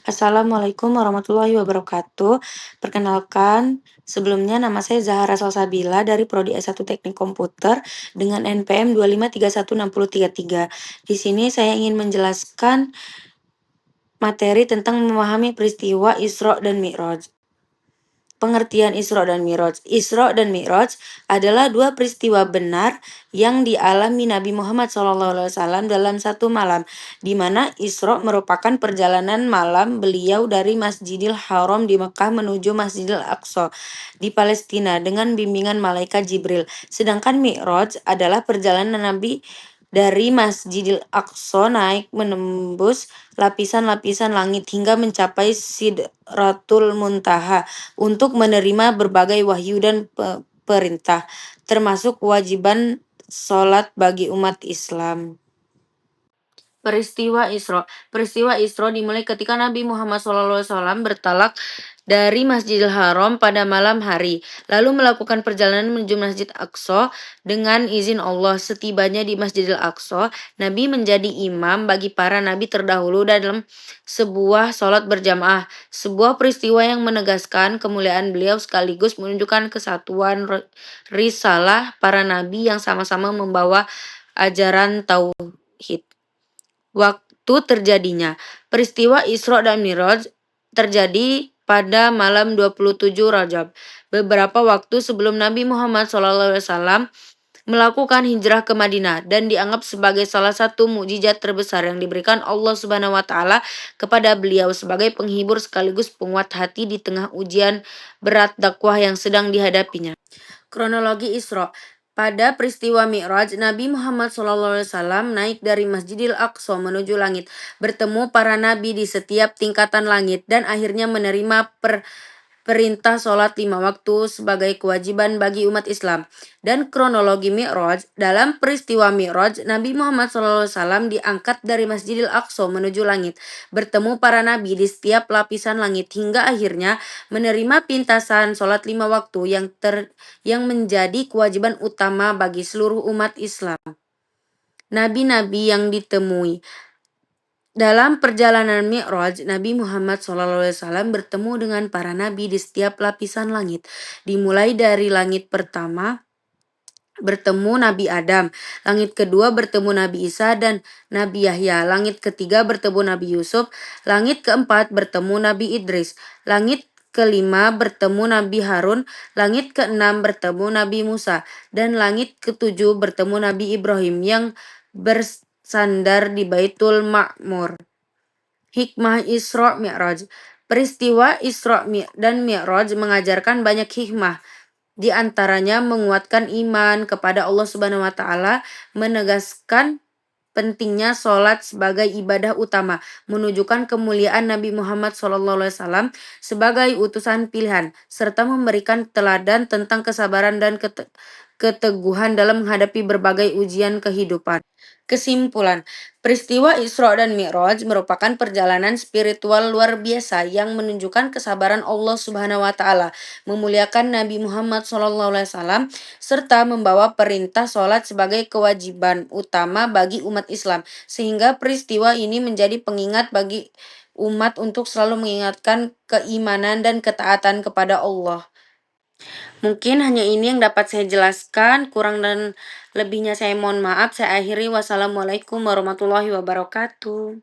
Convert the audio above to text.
Assalamualaikum warahmatullahi wabarakatuh. Perkenalkan, sebelumnya nama saya Zahara Salsabila dari Prodi S1 Teknik Komputer dengan NPM 2531633. Di sini saya ingin menjelaskan materi tentang memahami peristiwa Isra dan Mi'raj. Pengertian Isra dan Mi'raj. Isra dan Mi'raj adalah dua peristiwa benar yang dialami Nabi Muhammad SAW dalam satu malam, di mana Isra merupakan perjalanan malam beliau dari Masjidil Haram di Mekah menuju Masjidil Aqsa di Palestina dengan bimbingan malaikat Jibril. Sedangkan Mi'raj adalah perjalanan Nabi dari Masjidil Aqsa naik menembus lapisan-lapisan langit hingga mencapai Sidratul Muntaha untuk menerima berbagai wahyu dan perintah, termasuk kewajiban sholat bagi umat Islam. Peristiwa Isra. Peristiwa Isra dimulai ketika Nabi Muhammad SAW bertolak dari Masjidil Haram pada malam hari, lalu melakukan perjalanan menuju Masjid Aqsa dengan izin Allah. Setibanya di Masjidil Aqsa, Nabi menjadi imam bagi para nabi terdahulu dalam sebuah sholat berjamaah. Sebuah peristiwa yang menegaskan kemuliaan beliau sekaligus menunjukkan kesatuan risalah para nabi yang sama-sama membawa ajaran tauhid. Waktu terjadinya peristiwa Isra dan Mi'raj terjadi pada malam 27 Rajab, beberapa waktu sebelum Nabi Muhammad SAW melakukan hijrah ke Madinah dan dianggap sebagai salah satu mukjizat terbesar yang diberikan Allah Subhanahu wa taala kepada beliau sebagai penghibur sekaligus penguat hati di tengah ujian berat dakwah yang sedang dihadapinya. Kronologi Isra. Pada peristiwa Mi'raj, Nabi Muhammad SAW naik dari Masjidil Aqsa menuju langit, bertemu para nabi di setiap tingkatan langit, dan akhirnya menerima perintah sholat 5 waktu sebagai kewajiban bagi umat Islam. Dan kronologi Mi'raj. Dalam peristiwa Mi'raj, Nabi Muhammad SAW diangkat dari Masjidil Aqsa menuju langit, bertemu para nabi di setiap lapisan langit, hingga akhirnya menerima pintasan sholat 5 waktu yang menjadi kewajiban utama bagi seluruh umat Islam. Nabi-nabi yang ditemui. Dalam perjalanan Mi'raj, Nabi Muhammad SAW bertemu dengan para nabi di setiap lapisan langit. Dimulai dari langit pertama, bertemu Nabi Adam. Langit kedua bertemu Nabi Isa dan Nabi Yahya. Langit ketiga bertemu Nabi Yusuf. Langit keempat bertemu Nabi Idris. Langit kelima bertemu Nabi Harun. Langit keenam bertemu Nabi Musa. Dan langit ketujuh bertemu Nabi Ibrahim yang bersandar di Baitul Ma'mur. Hikmah Isra Mi'raj. Peristiwa Isra dan Mi'raj mengajarkan banyak hikmah. Di antaranya menguatkan iman kepada Allah Subhanahu wa taala, menegaskan pentingnya sholat sebagai ibadah utama, menunjukkan kemuliaan Nabi Muhammad SAW sebagai utusan pilihan, serta memberikan teladan tentang kesabaran dan keteguhan dalam menghadapi berbagai ujian kehidupan. Kesimpulan, peristiwa Isra dan Mi'raj merupakan perjalanan spiritual luar biasa yang menunjukkan kesabaran Allah Subhanahu wa taala, memuliakan Nabi Muhammad SAW, serta membawa perintah sholat sebagai kewajiban utama bagi umat Islam, sehingga peristiwa ini menjadi pengingat bagi umat untuk selalu mengingatkan keimanan dan ketaatan kepada Allah. Mungkin hanya ini yang dapat saya jelaskan, kurang dan lebihnya saya mohon maaf. Saya akhiri, wassalamualaikum warahmatullahi wabarakatuh.